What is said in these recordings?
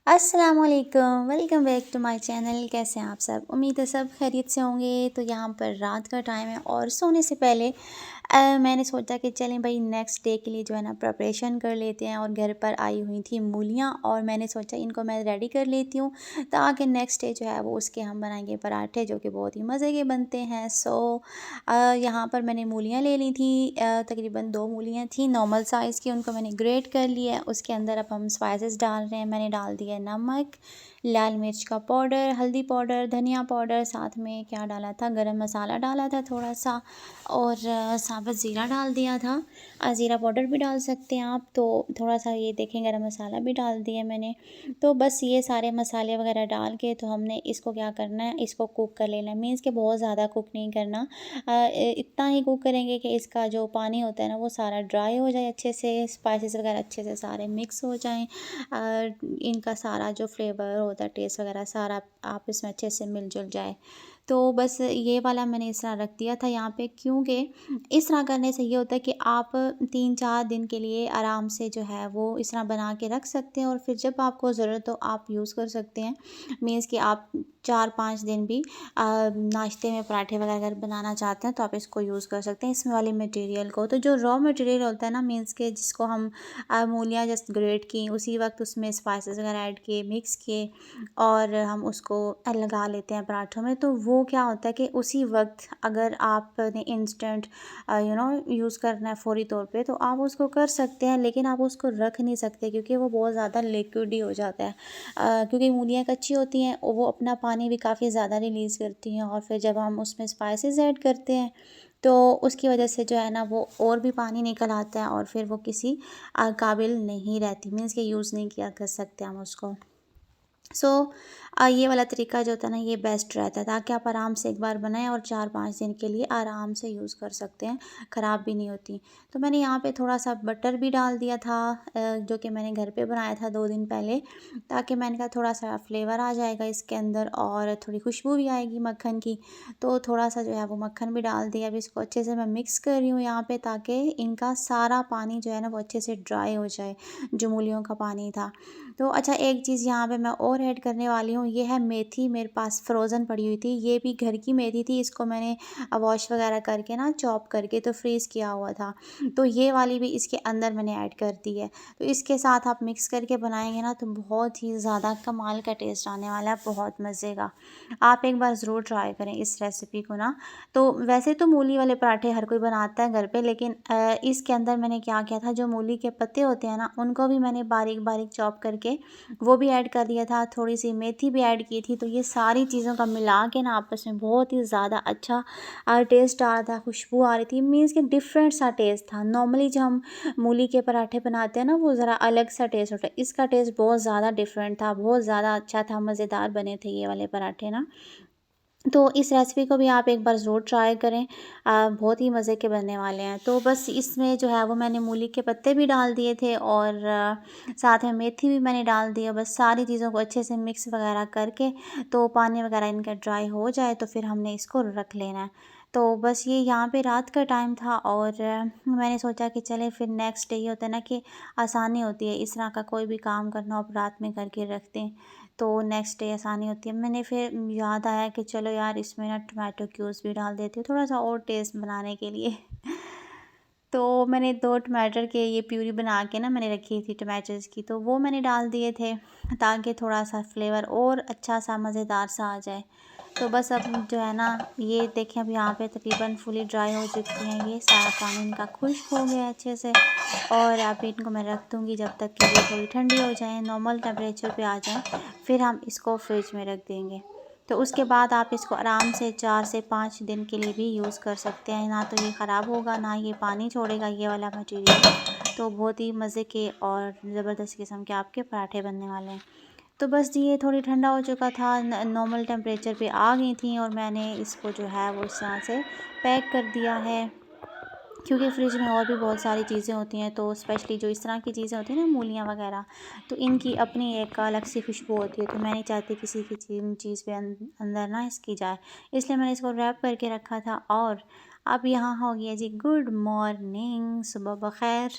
अस्सलामुअलैकुम, welcome back to my channel. कैसे हैं आप सब? उम्मीद है सब खैरियत से होंगे। तो यहाँ पर रात का टाइम है और सोने से पहले मैंने सोचा कि चलें भाई नेक्स्ट डे के लिए जो है ना प्रिपरेशन कर लेते हैं। और घर पर आई हुई थी मूलियाँ और मैंने सोचा इनको मैं रेडी कर लेती हूँ ताकि नेक्स्ट डे जो है वो उसके हम बनाएंगे पराठे जो कि बहुत ही मज़े के बनते हैं। यहाँ पर मैंने मूलियाँ ले ली थी, तकरीबन 2 मूलियाँ थी नॉर्मल साइज़ की, उनको मैंने ग्रेट कर लिया है। उसके अंदर अब हम स्पाइसेस डाल रहे हैं। मैंने डाल दिया नमक, लाल मिर्च का पाउडर, हल्दी पाउडर, धनिया पाउडर, साथ में क्या डाला था, गरम मसाला डाला था थोड़ा सा, और साबुत ज़ीरा डाल दिया था। ज़ीरा पाउडर भी डाल सकते हैं आप। तो थोड़ा सा ये देखें गरम मसाला भी डाल दिया मैंने। तो बस ये सारे मसाले वगैरह डाल के तो हमने इसको क्या करना है, इसको कुक कर लेना है। मीन्स कि बहुत ज़्यादा कुक नहीं करना, इतना ही कुक करेंगे कि इसका जो पानी होता है ना वो सारा ड्राई हो जाए अच्छे से, स्पाइसेस वगैरह अच्छे से सारे मिक्स हो जाएं, इनका सारा जो फ्लेवर होता है, टेस्ट वगैरह सारा आप इसमें अच्छे से मिल-जुल जाए। तो बस ये वाला मैंने इस तरह रख दिया था यहाँ पे, क्योंकि इस तरह करने से ये होता है कि आप 3-4 दिन के लिए आराम से जो है वो इस तरह बना के रख सकते हैं और फिर जब आपको ज़रूरत हो आप यूज़ कर सकते हैं। मीन्स कि आप 4-5 दिन भी नाश्ते में पराठे वगैरह अगर बनाना चाहते हैं तो आप इसको यूज़ कर सकते हैं इसमें वाले मटेरियल को। तो जो रॉ मटेरियल होता है ना, मीन्स के जिसको हम मूलियाँ जस्ट ग्रेट की, उसी वक्त उसमें स्पाइसेस वगैरह ऐड किए, मिक्स किए और हम उसको लगा लेते हैं पराठों में। तो वो क्या होता है कि उसी वक्त अगर आपने इंस्टेंट यूज़ करना है फ़ौरी तौर पे तो आप उसको कर सकते हैं, लेकिन आप उसको रख नहीं सकते क्योंकि वो बहुत ज़्यादा लिक्विडी हो जाता है। क्योंकि मूलियाँ कच्ची होती हैं वो अपना पानी भी काफ़ी ज़्यादा रिलीज़ करती हैं और फिर जब हम उसमें स्पाइसेस ऐड करते हैं तो उसकी वजह से जो है ना वो और भी पानी निकल आता है और फिर वो किसी काबिल नहीं रहती, मीन्स कि यूज़ नहीं किया कर सकते हम उसको। सो ये वाला तरीका जो होता है ना ये बेस्ट रहता है ताकि आप आराम से एक बार बनाएं और 4-5 दिन के लिए आराम से यूज़ कर सकते हैं, ख़राब भी नहीं होती। तो मैंने यहाँ पे थोड़ा सा बटर भी डाल दिया था, जो कि मैंने घर पे बनाया था 2 दिन पहले, ताकि मैंने कहा थोड़ा सा फ्लेवर आ जाएगा इसके अंदर और थोड़ी खुशबू भी आएगी मक्खन की। तो थोड़ा सा जो है वो मक्खन भी डाल दिया। अब इसको अच्छे से मैं मिक्स कर रही हूँ यहाँ पे ताकि इनका सारा पानी जो है ना वो अच्छे से ड्राई हो जाए, जो मूलियों का पानी था। तो अच्छा, एक चीज़ यहाँ पे मैं और ऐड करने वाली हूँ, ये है मेथी। मेरे पास फ्रोज़न पड़ी हुई थी, ये भी घर की मेथी थी, इसको मैंने वॉश वगैरह करके ना चॉप करके तो फ्रीज़ किया हुआ था। तो ये वाली भी इसके अंदर मैंने ऐड कर दी है। तो इसके साथ आप मिक्स करके बनाएंगे ना तो बहुत ही ज़्यादा कमाल का टेस्ट आने वाला है, बहुत मज़े का। आप एक बार ज़रूर ट्राई करें इस रेसिपी को ना। तो वैसे तो मूली वाले पराठे हर कोई बनाता है घर पे, लेकिन इसके अंदर मैंने क्या किया था, जो मूली के पत्ते होते हैं ना उनको भी मैंने बारीक बारीक चॉप करके वो भी ऐड कर दिया था, थोड़ी सी मेथी भी ऐड की थी। तो ये सारी चीज़ों का मिला के ना आपस में बहुत ही ज़्यादा अच्छा टेस्ट आ रहा था, खुशबू आ रही थी। मीन्स कि डिफरेंट सा टेस्ट था। नॉर्मली जो हम मूली के पराठे बनाते हैं ना वो ज़रा अलग सा टेस्ट होता है, इसका टेस्ट बहुत ज़्यादा डिफरेंट था, बहुत ज़्यादा अच्छा था, मज़ेदार बने थे ये वाले पराठे ना। तो इस रेसिपी को भी आप एक बार ज़रूर ट्राई करें, बहुत ही मज़े के बनने वाले हैं। तो बस इसमें जो है वो मैंने मूली के पत्ते भी डाल दिए थे और साथ में मेथी भी मैंने डाल दी है। बस सारी चीज़ों को अच्छे से मिक्स वगैरह करके तो पानी वगैरह इनका ड्राई हो जाए तो फिर हमने इसको रख लेना है। तो बस ये यहाँ पे रात का टाइम था और मैंने सोचा कि चले फिर नेक्स्ट डे ये होता है ना कि आसानी होती है इस तरह का कोई भी काम करना हो, आप रात में करके रख दें तो नेक्स्ट डे आसानी होती है। मैंने फिर याद आया कि चलो यार इसमें ना टोमेटो क्यूब्स भी डाल देती हूँ थोड़ा सा और टेस्ट बनाने के लिए। तो मैंने 2 टमाटर के ये प्यूरी बना के ना मैंने रखी थी टमाटर्स की, तो वो मैंने डाल दिए थे ताकि थोड़ा सा फ्लेवर और अच्छा सा मज़ेदार सा आ जाए। तो बस अब जो है ना ये देखें अब यहाँ पे तकरीबन फुली ड्राई हो चुकी हैं, ये सारा पानी इनका खुश्क हो गया है अच्छे से। और अभी इनको मैं रख दूँगी जब तक कि ये थोड़ी ठंडी हो जाएँ, नॉर्मल टेम्परेचर पे आ जाएँ, फिर हम इसको फ्रिज में रख देंगे। तो उसके बाद आप इसको आराम से 4 से 5 दिन के लिए भी यूज़ कर सकते हैं। ना तो ये ख़राब होगा, ना ये पानी छोड़ेगा ये वाला मटीरियल। तो बहुत ही मज़े के और ज़बरदस्त किस्म के आपके पराठे बनने वाले हैं। तो बस जी ये थोड़ी ठंडा हो चुका था, नॉर्मल टेम्परेचर पे आ गई थी और मैंने इसको जो है वो इस तरह से पैक कर दिया है। क्योंकि फ्रिज में और भी बहुत सारी चीज़ें होती हैं, तो स्पेशली जो इस तरह की चीज़ें होती हैं ना मूलियाँ वगैरह, तो इनकी अपनी एक अलग सी खुशबू होती है। तो मैं नहीं चाहती किसी की चीज़ पे अंदर ना इसकी जाए, इसलिए मैंने इसको रैप करके रखा था। और अब यहाँ हो गया जी गुड मॉर्निंग, सुबह बखैर।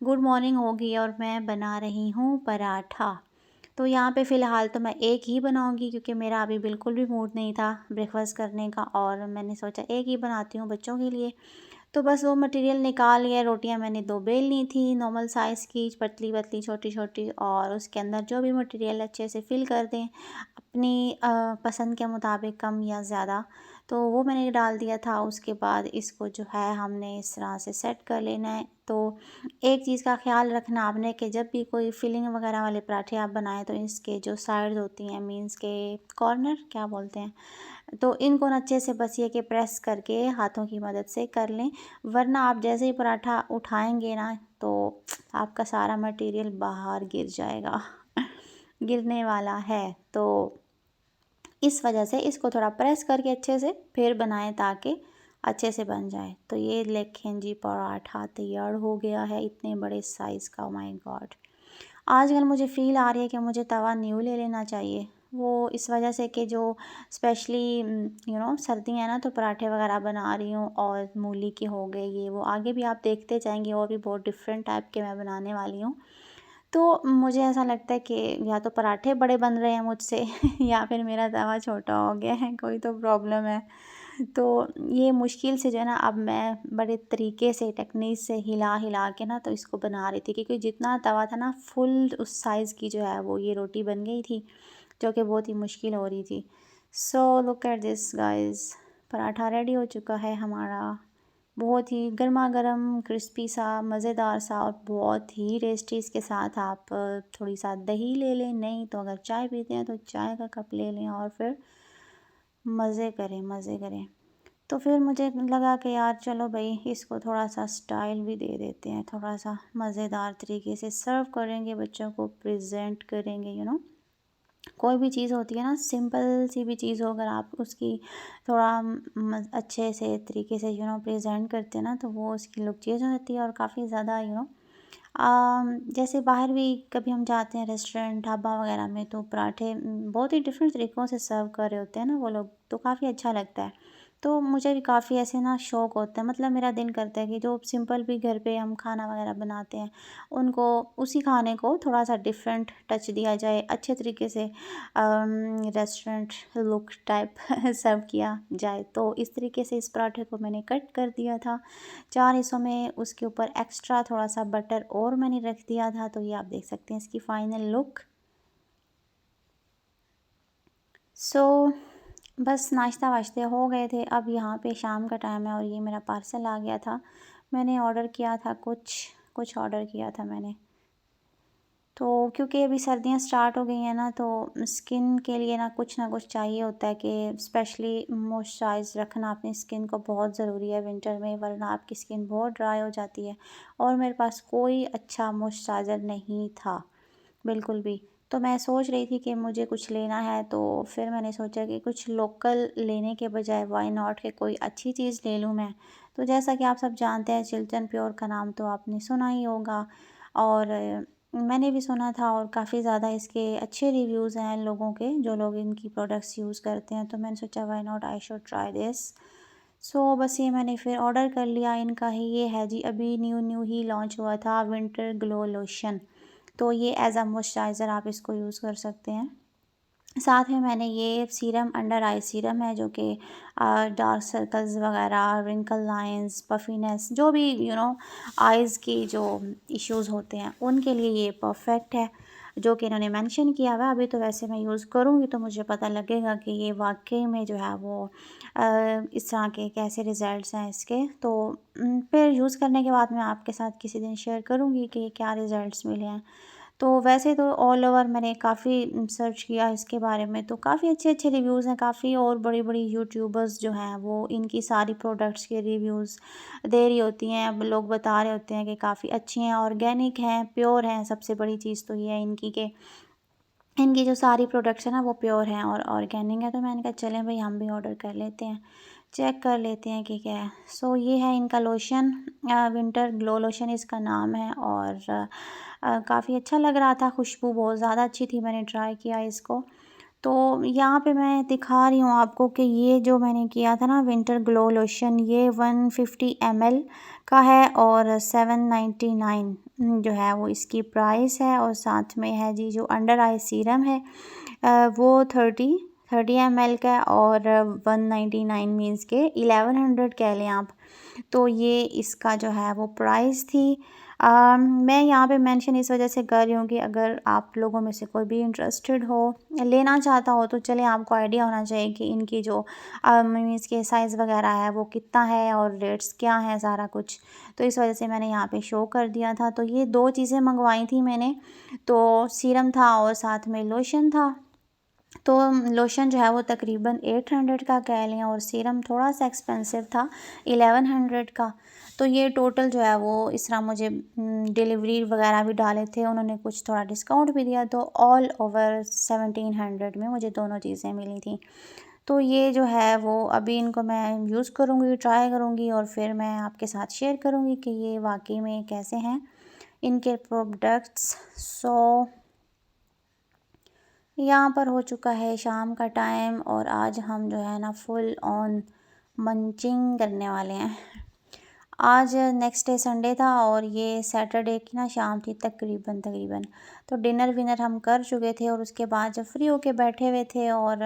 गुड मॉर्निंग हो गई और मैं बना रही हूँ पराठा। तो यहाँ पे फ़िलहाल तो मैं एक ही बनाऊँगी क्योंकि मेरा अभी बिल्कुल भी मूड नहीं था ब्रेकफ़ास्ट करने का, और मैंने सोचा एक ही बनाती हूँ बच्चों के लिए। तो बस वो मटेरियल निकाल लिया। रोटियां मैंने 2 बेल ली थी नॉर्मल साइज़ की, पतली-पतली, छोटी-छोटी, और उसके अंदर जो भी मटेरियल अच्छे से फ़िल कर दें अपनी पसंद के मुताबिक, कम या ज़्यादा। तो वो मैंने डाल दिया था। उसके बाद इसको जो है हमने इस तरह से सेट कर लेना है। तो एक चीज़ का ख़्याल रखना आपने कि जब भी कोई फिलिंग वगैरह वाले पराठे आप बनाएं तो इसके जो साइड्स होती हैं, मीन्स के कॉर्नर क्या बोलते हैं, तो इनको ना अच्छे से बस ये कि प्रेस करके हाथों की मदद से कर लें, वरना आप जैसे ही पराठा उठाएंगे ना तो आपका सारा मटेरियल बाहर गिर जाएगा गिरने वाला है। तो इस वजह से इसको थोड़ा प्रेस करके अच्छे से फिर बनाएं ताकि अच्छे से बन जाए। तो ये देखें जी, पराठा तैयार हो गया है इतने बड़े साइज़ का। माय गॉड, आजकल मुझे फ़ील आ रही है कि मुझे तवा न्यू ले लेना चाहिए। वो इस वजह से कि जो स्पेशली सर्दी है ना, तो पराठे वगैरह बना रही हूँ, और मूली के हो गए ये वो, आगे भी आप देखते जाएंगे और भी बहुत डिफरेंट टाइप के मैं बनाने वाली हूँ। तो मुझे ऐसा लगता है कि या तो पराठे बड़े बन रहे हैं मुझसे या फिर मेरा तवा छोटा हो गया है, कोई तो प्रॉब्लम है। तो ये मुश्किल से जो है ना, अब मैं बड़े तरीके से टेक्नीक से हिला हिला के ना तो इसको बना रही थी, क्योंकि जितना तवा था ना फुल उस साइज़ की जो है वो ये रोटी बन गई थी, जो कि बहुत ही मुश्किल हो रही थी। So look at this guys, paratha ready हो चुका है हमारा। बहुत ही गर्मा गर्म, क्रिस्पी सा, मज़ेदार सा, और बहुत ही टेस्टी। इसके साथ आप थोड़ी सा दही ले लें, नहीं तो अगर चाय पीते हैं तो चाय का कप ले लें, और फिर मज़े करें, मज़े करें। तो फिर मुझे लगा कि यार चलो भाई इसको थोड़ा सा स्टाइल भी दे देते हैं, थोड़ा सा मज़ेदार तरीके से सर्व करेंगे, बच्चों को प्रेजेंट करेंगे। कोई भी चीज़ होती है ना, सिंपल सी भी चीज़ हो, अगर आप उसकी थोड़ा अच्छे से तरीके से प्रेजेंट करते हैं ना, तो वो उसकी लुक चेंज हो जाती है, और काफ़ी ज़्यादा जैसे बाहर भी कभी हम जाते हैं रेस्टोरेंट ढाबा वगैरह में, तो पराठे बहुत ही डिफरेंट तरीक़ों से सर्व कर रहे होते हैं ना वो लोग, तो काफ़ी अच्छा लगता है। तो मुझे भी काफ़ी ऐसे ना शौक़ होता है, मतलब मेरा दिल करता है कि जो सिंपल भी घर पे हम खाना वगैरह बनाते हैं, उनको उसी खाने को थोड़ा सा डिफरेंट टच दिया जाए, अच्छे तरीके से रेस्टोरेंट लुक टाइप सर्व किया जाए। तो इस तरीके से इस पराठे को मैंने कट कर दिया था 4 हिस्सों में। उसके ऊपर एक्स्ट्रा थोड़ा सा बटर और मैंने रख दिया था। तो ये आप देख सकते हैं इसकी फ़ाइनल लुक। सो बस नाश्ता वाश्ते हो गए थे, अब यहाँ पे शाम का टाइम है और ये मेरा पार्सल आ गया था। मैंने ऑर्डर किया था कुछ कुछ ऑर्डर किया था मैंने। तो क्योंकि अभी सर्दियाँ स्टार्ट हो गई हैं ना, तो स्किन के लिए ना कुछ चाहिए होता है कि स्पेशली मॉइस्चराइज़ रखना अपनी स्किन को बहुत ज़रूरी है विंटर में, वरना आपकी स्किन बहुत ड्राई हो जाती है। और मेरे पास कोई अच्छा मॉइस्चराइज़र नहीं था बिल्कुल भी। तो मैं सोच रही थी कि मुझे कुछ लेना है, तो फिर मैंने सोचा कि कुछ लोकल लेने के बजाय व्हाई नॉट कि कोई अच्छी चीज़ ले लूँ मैं। तो जैसा कि आप सब जानते हैं, चिल्टन प्योर का नाम तो आपने सुना ही होगा, और मैंने भी सुना था, और काफ़ी ज़्यादा इसके अच्छे रिव्यूज़ हैं लोगों के, जो लोग इनकी प्रोडक्ट्स यूज़ करते हैं। तो मैंने सोचा why not I should try this. So बस ये मैंने फिर ऑर्डर कर लिया। इनका ही ये है जी, अभी न्यू न्यू ही लॉन्च हुआ था, विंटर ग्लो लोशन। तो ये एज़ अ मॉइस्चराइज़र आप इसको यूज़ कर सकते हैं। साथ में मैंने ये सीरम, अंडर आई सीरम है, जो कि डार्क सर्कल्स वगैरह, रिंकल लाइंस, पफीनेस, जो भी आइज़ की जो इश्यूज़ होते हैं उनके लिए ये परफेक्ट है, जो कि इन्होंने मेंशन किया हुआ है। अभी तो वैसे मैं यूज़ करूँगी तो मुझे पता लगेगा कि ये वाकई में जो है वो इस तरह के कैसे रिज़ल्ट्स हैं इसके। तो फिर यूज़ करने के बाद मैं आपके साथ किसी दिन शेयर करूँगी कि क्या रिज़ल्ट्स मिले हैं। तो वैसे तो ऑल ओवर मैंने काफ़ी सर्च किया इसके बारे में, तो काफ़ी अच्छे-अच्छे रिव्यूज़ हैं। काफ़ी और बड़ी-बड़ी यूट्यूबर्स जो हैं वो इनकी सारी प्रोडक्ट्स के रिव्यूज़ दे रही होती हैं। अब लोग बता रहे होते हैं कि काफ़ी अच्छी हैं, ऑर्गेनिक हैं, प्योर हैं। सबसे बड़ी चीज़ तो ये है इनकी कि इनकी जो सारी प्रोडक्ट्स हैं ना वो प्योर हैं और ऑर्गेनिक है। तो मैंने कहा चलें भाई हम भी ऑर्डर कर लेते हैं, चेक कर लेते हैं कि क्या है। सो ये है इनका लोशन, विंटर ग्लो लोशन इसका नाम है, और काफ़ी अच्छा लग रहा था, खुशबू बहुत ज़्यादा अच्छी थी, मैंने ट्राई किया इसको। तो यहाँ पे मैं दिखा रही हूँ आपको कि ये जो मैंने किया था ना विंटर ग्लो लोशन, ये 150 ml का है और 799 जो है वो इसकी प्राइस है। और साथ में है जी जो अंडर आई सीरम है, वो 30 ml का है और 199 मीन्स के 1100 कह लें आप। तो ये इसका जो है वो प्राइस थी। मैं यहाँ पे मेंशन इस वजह से कर रही हूँ कि अगर आप लोगों में से कोई भी इंटरेस्टेड हो, लेना चाहता हो, तो चले आपको आइडिया होना चाहिए कि इनकी जो मीन्स के साइज़ वगैरह है वो कितना है और रेट्स क्या हैं, सारा कुछ। तो इस वजह से मैंने यहाँ पे शो कर दिया था। तो ये 2 चीज़ें मंगवाई थी मैंने, तो सीरम था और साथ में लोशन था। तो लोशन जो है वो तकरीबन 800 का कह लें और सीरम थोड़ा सा एक्सपेंसिव था 1100 का। तो ये टोटल जो है वो इस तरह मुझे डिलीवरी वगैरह भी डाले थे उन्होंने, कुछ थोड़ा डिस्काउंट भी दिया, तो ऑल ओवर 1700 में मुझे दोनों चीज़ें मिली थी। तो ये जो है वो अभी इनको मैं यूज़ करूँगी, ट्राई करूँगी और फिर मैं आपके साथ शेयर करूँगी कि ये वाकई में कैसे हैं इनके प्रोडक्ट्स। सो यहाँ पर हो चुका है शाम का टाइम और आज हम जो है ना फुल ऑन मंचिंग करने वाले हैं। आज नेक्स्ट डे संडे था और ये सैटरडे की ना शाम थी तकरीबन। तो डिनर विनर हम कर चुके थे और उसके बाद जब फ्री होके बैठे हुए थे और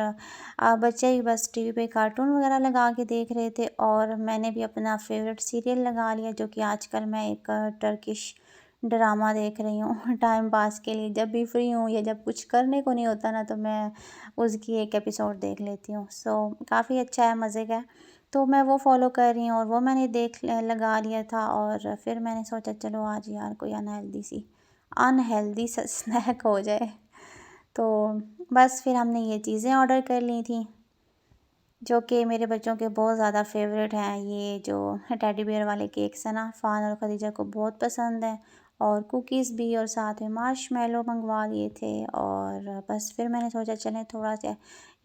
बच्चे भी बस टीवी पे कार्टून वगैरह लगा के देख रहे थे और मैंने भी अपना फेवरेट सीरियल लगा लिया, जो कि आजकल मैं एक टर्किश ड्रामा देख रही हूँ टाइम पास के लिए। जब भी फ्री हूँ या जब कुछ करने को नहीं होता ना, तो मैं उसकी एक एपिसोड देख लेती हूँ। सो काफ़ी अच्छा है, मज़े का है। तो मैं वो फ़ॉलो कर रही हूँ और वो मैंने लगा लिया था और फिर मैंने सोचा चलो आज यार कोई अनहेल्दी सा स्नैक हो जाए। तो बस फिर हमने ये चीज़ें ऑर्डर कर ली थी, जो कि मेरे बच्चों के बहुत ज़्यादा फेवरेट हैं। ये जो टेडी बियर वाले केक्स हैं ना, फ़ान और खदीजा को बहुत पसंद हैं, और कुकीज़ भी, और साथ में मार्शमेलो मंगवा लिए थे। और बस फिर मैंने सोचा चलें थोड़ा सा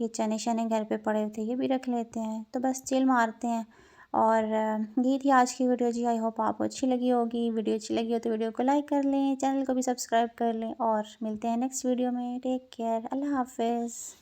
ये चने शने घर पे पड़े हुए थे, ये भी रख लेते हैं, तो बस चिल मारते हैं। और यही थी आज की वीडियो जी। आई होप आपको अच्छी लगी होगी। वीडियो अच्छी लगी हो तो वीडियो को लाइक कर लें, चैनल को भी सब्सक्राइब कर लें और मिलते हैं नेक्स्ट वीडियो में। टेक केयर, अल्लाह हाफिज़।